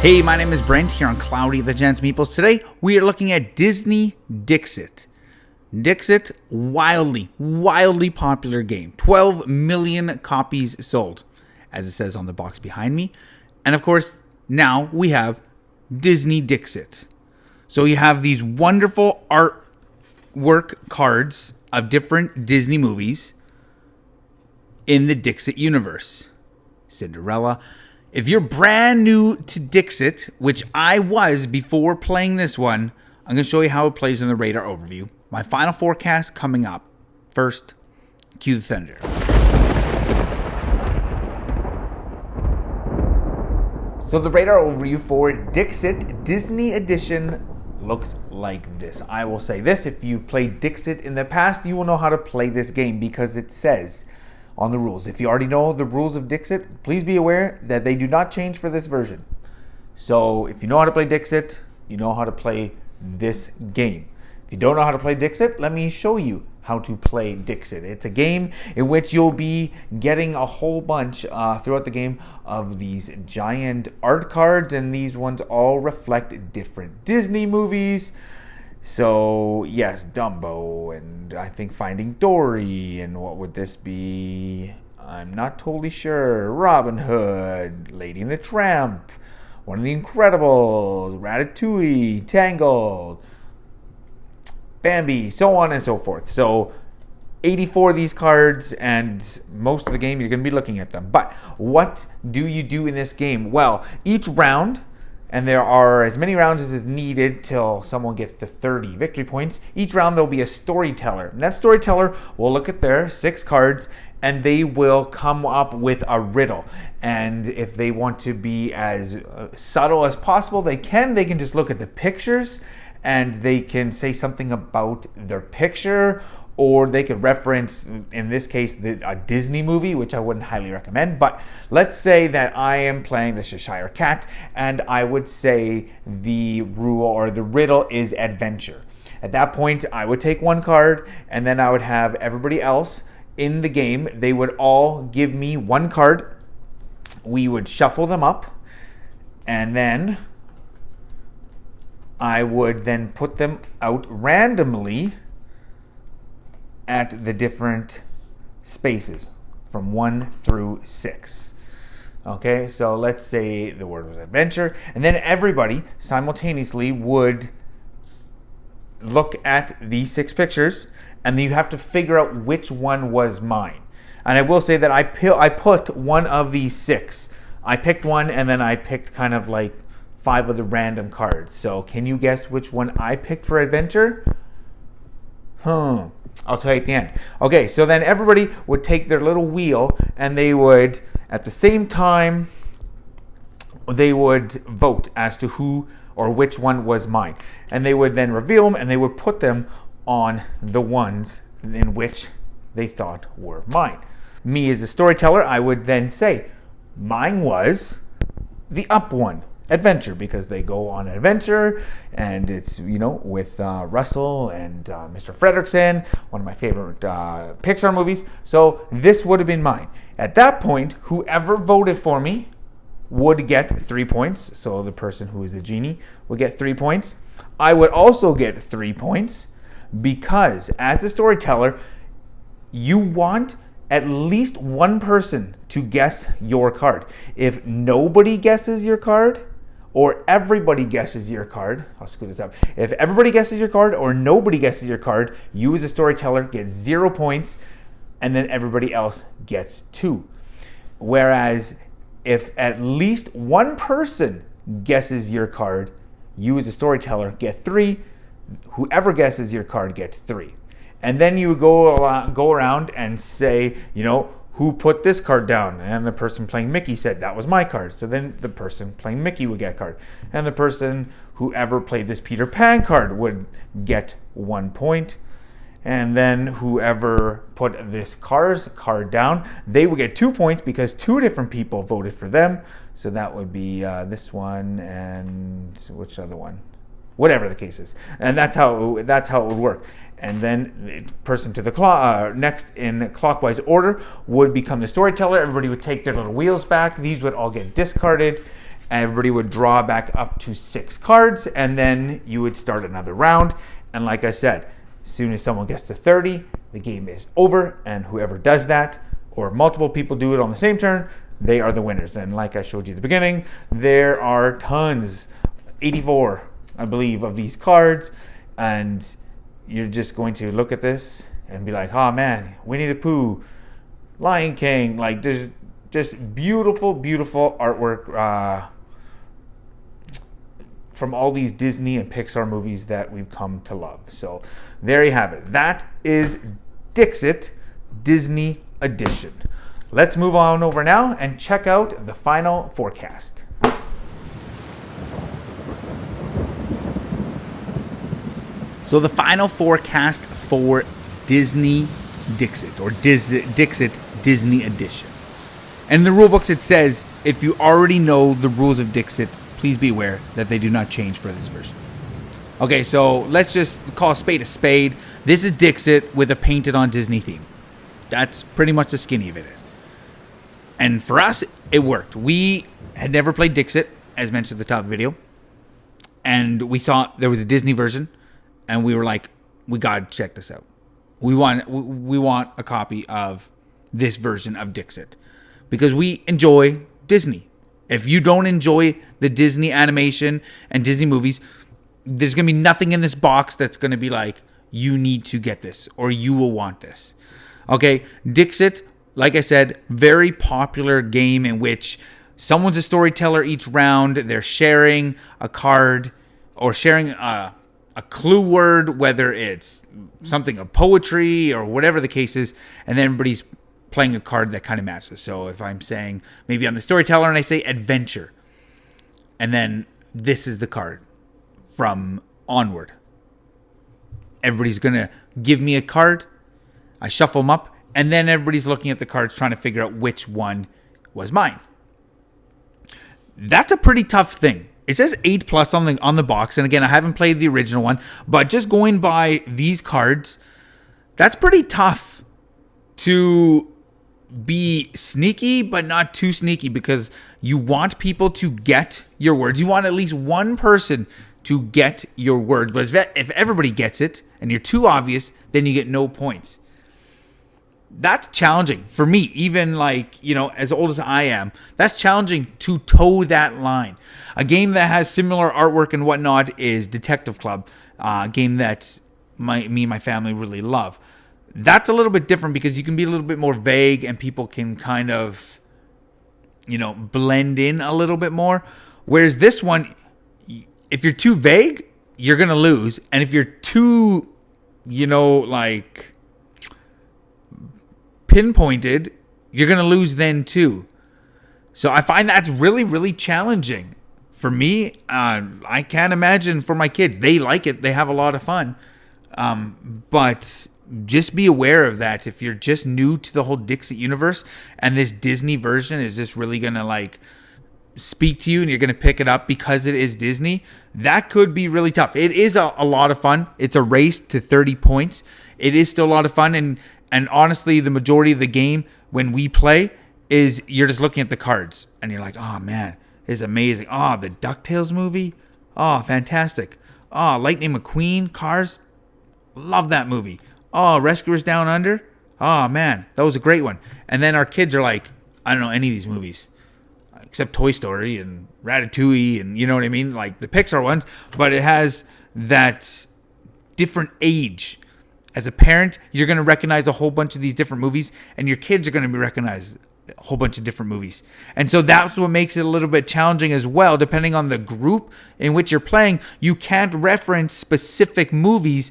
Hey, my name is Brent here on Cloudy the Chance of Meeples. Today, we are looking at Disney Dixit. Dixit, wildly popular game. 12 million copies sold, as it says on the box behind me. And of course, now we have Disney Dixit. So you have these wonderful artwork cards of different Disney movies in the Dixit universe. Cinderella. If you're brand new to Dixit, which I was before playing this one, I'm going to show you how it plays in the radar overview. My final forecast coming up. First, cue the thunder. So the radar overview for Dixit Disney Edition looks like this. I will say this, if you've played Dixit in the past, you will know how to play this game because it says on the rules. If you already know the rules of Dixit, please be aware that they do not change for this version. So if you know how to play Dixit, you know how to play this game. If you don't know how to play Dixit, let me show you how to play Dixit. It's a game in which you'll be getting a whole bunch throughout the game of these giant art cards, and these ones all reflect different Disney movies. So yes, Dumbo, and I think Finding Dory, and what would this be? I'm not totally sure. Robin Hood, Lady and the Tramp, One of the Incredibles, Ratatouille, Tangled, Bambi, so on and so forth. So 84 of these cards, and most of the game you're going to be looking at them. But what do you do in this game? Well, each round, and there are as many rounds as is needed till someone gets to 30 victory points. Each round there'll be a storyteller. And that storyteller will look at their 6 cards and they will come up with a riddle. And if they want to be as subtle as possible, they can. They can just look at the pictures and they can say something about their picture, or they could reference, in this case, a Disney movie, which I wouldn't highly recommend. But let's say that I am playing the Cheshire Cat, and I would say the rule or the riddle is adventure. At that point, I would take one card, and then I would have everybody else in the game. They would all give me one card. We would shuffle them up, and then I would then put them out randomly at the different spaces from 1 through 6. Okay, so let's say the word was adventure, and then everybody simultaneously would look at these 6 pictures, and then you have to figure out which one was mine. And I will say that I put one of these 6. I picked one, and then I picked kind of like 5 of the random cards. So can you guess which one I picked for adventure? I'll tell you at the end. Okay, so then everybody would take their little wheel, and they would, at the same time, they would vote as to who or which one was mine. And they would then reveal them, and they would put them on the ones in which they thought were mine. Me as the storyteller, I would then say, mine was the up one. Adventure, because they go on an adventure, and it's, you know, with Russell and Mr. Fredricksen, one of my favorite Pixar movies. So this would have been mine. At that point, whoever voted for me would get 3 points. So the person who is the genie would get 3 points. I would also get 3 points because as a storyteller, you want at least one person to guess your card. If nobody guesses your card, or everybody guesses your card, I'll screw this up. If everybody guesses your card or nobody guesses your card, you as a storyteller get 0 points, and then everybody else gets 2. Whereas if at least one person guesses your card, you as a storyteller get 3. Whoever guesses your card gets 3. And then you go around and say, you know, who put this card down? And the person playing Mickey said, that was my card. So then the person playing Mickey would get a card. And the person whoever played this Peter Pan card would get 1 point. And then whoever put this Cars card down, they would get 2 points because 2 different people voted for them. So that would be this one and which other one? Whatever the case is. And that's how it would work. And then the person to the next in clockwise order would become the storyteller. Everybody would take their little wheels back. These would all get discarded. Everybody would draw back up to 6 cards, and then you would start another round. And like I said, as soon as someone gets to 30, the game is over, and whoever does that, or multiple people do it on the same turn, they are the winners. And like I showed you at the beginning, there are tons, 84, I believe, of these cards, and you're just going to look at this and be like, oh man, Winnie the Pooh, Lion King, like there's just beautiful, beautiful artwork from all these Disney and Pixar movies that we've come to love. So there you have it. That is Dixit Disney Edition. Let's move on over now and check out the final forecast. So the final forecast for Disney Dixit, or Dixit Disney Edition. And in the rule books it says, if you already know the rules of Dixit, please be aware that they do not change for this version. Okay, so let's just call a spade a spade. This is Dixit with a painted on Disney theme. That's pretty much the skinny of it. And for us, it worked. We had never played Dixit, as mentioned at the top of the video. And we saw there was a Disney version. And we were like, we gotta check this out. We want a copy of this version of Dixit. Because we enjoy Disney. If you don't enjoy the Disney animation and Disney movies, there's going to be nothing in this box that's going to be like, you need to get this or you will want this. Okay, Dixit, like I said, very popular game in which someone's a storyteller each round. They're sharing a card or sharing a clue word, whether it's something of poetry or whatever the case is, and then everybody's playing a card that kind of matches. So if I'm saying, maybe I'm the storyteller and I say adventure, and then this is the card from Onward. Everybody's going to give me a card. I shuffle them up, and then everybody's looking at the cards trying to figure out which one was mine. That's a pretty tough thing. It says 8+ on the box, and again, I haven't played the original one, but just going by these cards, that's pretty tough to be sneaky, but not too sneaky, because you want people to get your words. You want at least one person to get your word. But if everybody gets it and you're too obvious, then you get no points. That's challenging for me, even as old as I am. That's challenging to toe that line. A game that has similar artwork and whatnot is Detective Club, a game that me and my family really love. That's a little bit different because you can be a little bit more vague and people can kind of, blend in a little bit more. Whereas this one, if you're too vague, you're going to lose. And if you're too, pinpointed, you're going to lose then too. So I find that's really, really challenging. For me, I can't imagine for my kids. They like it. They have a lot of fun. But just be aware of that. If you're just new to the whole Dixit universe and this Disney version is just really going to speak to you and you're going to pick it up because it is Disney, that could be really tough. It is a lot of fun. It's a race to 30 points. It is still a lot of fun. And honestly, the majority of the game when we play is you're just looking at the cards and you're like, oh man, this is amazing. Oh, the DuckTales movie. Oh, fantastic. Oh, Lightning McQueen, Cars. Love that movie. Oh, Rescuers Down Under. Oh man, that was a great one. And then our kids are like, I don't know any of these movies except Toy Story and Ratatouille and you know what I mean? Like the Pixar ones, but it has that different age. As a parent, you're going to recognize a whole bunch of these different movies and your kids are going to be recognized a whole bunch of different movies. And so that's what makes it a little bit challenging as well. Depending on the group in which you're playing, you can't reference specific movies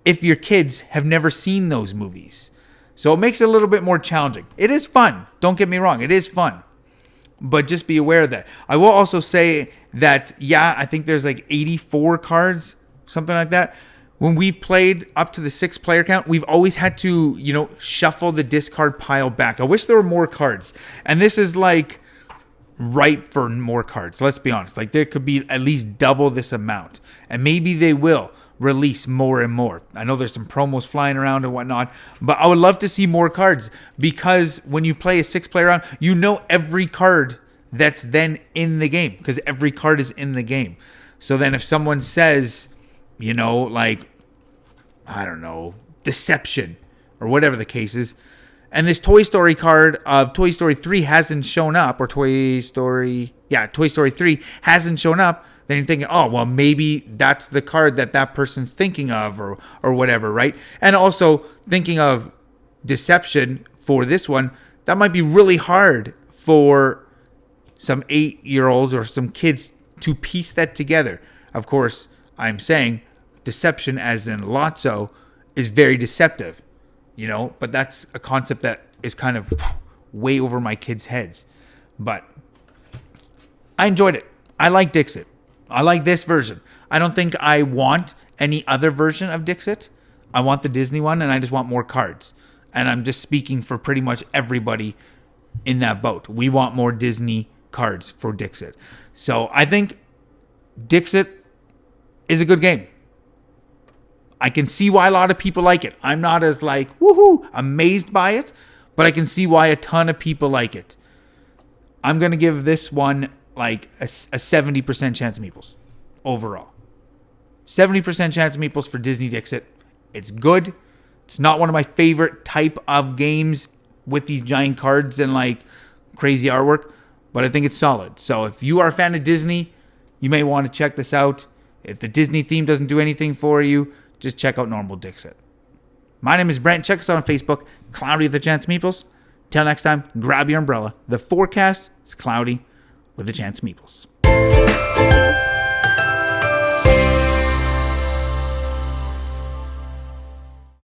if your kids have never seen those movies. So it makes it a little bit more challenging. It is fun. Don't get me wrong. It is fun. But just be aware of that. I will also say that, I think there's 84 cards, something like that. When we've played up to the 6-player count, we've always had to, shuffle the discard pile back. I wish there were more cards. And this is ripe for more cards. Let's be honest. There could be at least double this amount. And maybe they will release more and more. I know there's some promos flying around and whatnot, but I would love to see more cards because when you play a 6-player round, every card that's then in the game, because every card is in the game. So then if someone says, like, I don't know, deception or whatever the case is, and this Toy Story card of Toy Story 3 hasn't shown up, or Toy Story 3 hasn't shown up, then you're thinking, oh, well, maybe that's the card that person's thinking of, or whatever, right? And also thinking of deception for this one, that might be really hard for some 8-year-olds or some kids to piece that together. Of course, I'm saying deception as in Lotso is very deceptive, but that's a concept that is kind of way over my kids' heads. But I enjoyed it. I like Dixit. I like this version. I don't think I want any other version of Dixit. I want the Disney one, and I just want more cards. And I'm just speaking for pretty much everybody in that boat. We want more Disney cards for Dixit. So I think Dixit is a good game. I can see why a lot of people like it. I'm not as like, woohoo, amazed by it, but I can see why a ton of people like it. I'm going to give this one like a 70% chance of meeples overall. 70% chance of meeples for Disney Dixit. It's good. It's not one of my favorite type of games with these giant cards and like crazy artwork, but I think it's solid. So if you are a fan of Disney, you may want to check this out. If the Disney theme doesn't do anything for you, just check out normal Dixit. My name is Brent. Check us out on Facebook, Cloudy with the Chance of Meeples. Till next time, grab your umbrella. The forecast is cloudy with a chance of meeples.